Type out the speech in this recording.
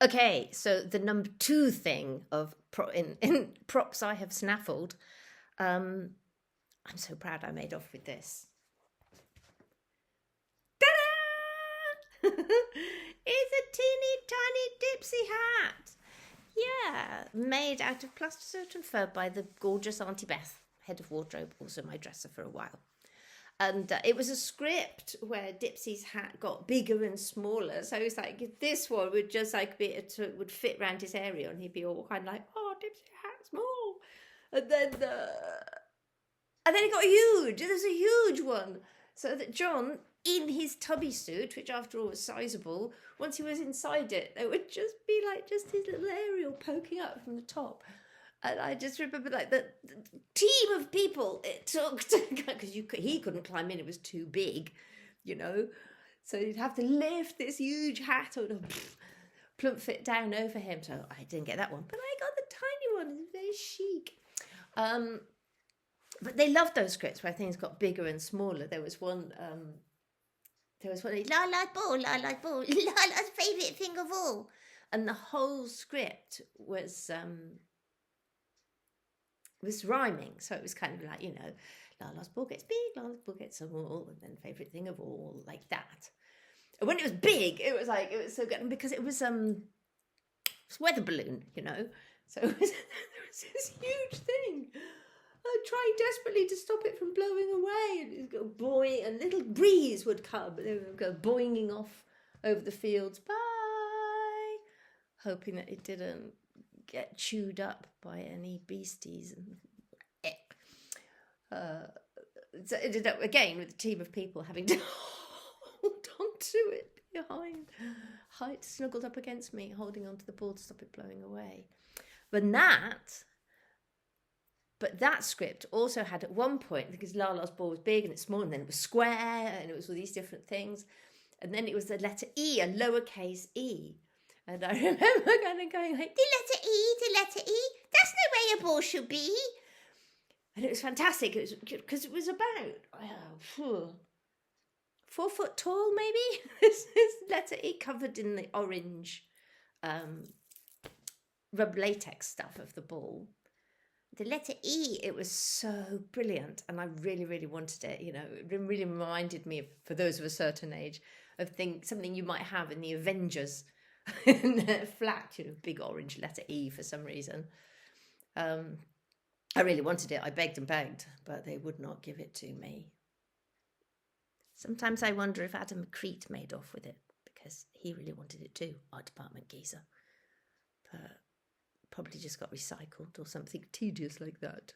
Okay, so the number two thing of in props I have snaffled. Um, I'm so proud I made off with this. Ta-da! It's a teeny tiny Dipsy hat. Yeah, made out of plasticert and fur by the gorgeous Auntie Beth, head of wardrobe, also my dresser for a while. And it was a script where Dipsy's hat got bigger and smaller. So it's like this one would just like would fit around his area, and he'd be all kind of like, "Oh, Dipsy hat small," and then it got huge. There's a huge one, so that John, in his tubby suit, which after all was sizable, once he was inside it, there would just be like just his little aerial poking up from the top. And I just remember like the team of people it took to, because he couldn't climb in, it was too big, you know. So you'd have to lift this huge hat or plump it down over him. So I didn't get that one, but I got the tiny one. It's very chic. But they loved those scripts where things got bigger and smaller. There was one. Lala's ball, Lala's favourite thing of all, and the whole script was rhyming, so it was kind of like, you know, Lala's ball gets big, Lala's ball gets small, and then favourite thing of all, like that. And when it was big, it was so good because it was weather balloon, you know. So there was this huge thing. I tried desperately to stop it from blowing away, and it would go boing, and a little breeze would come, and it would go boinging off over the fields. Bye, hoping that it didn't get chewed up by any beasties. And so it ended up again with a team of people having to hold on to it behind, snuggled up against me, holding onto the ball to stop it blowing away. But that script also had at one point, because Lala's ball was big and it's small, and then it was square, and it was all these different things. And then it was the letter E, a lowercase e. And I remember kind of going like, the letter E, that's no way a ball should be. And it was fantastic. It was because it was about 4 foot tall, maybe. This letter E covered in the orange rubber latex stuff of the ball. The letter E, it was so brilliant, and I really, really wanted it. You know, it really reminded me of, for those of a certain age, of something you might have in the Avengers, in their flat, you know, big orange letter E for some reason. I really wanted it. I begged and begged, but they would not give it to me. Sometimes I wonder if Adam Crete made off with it, because he really wanted it too, art department geezer. But probably just got recycled or something tedious like that.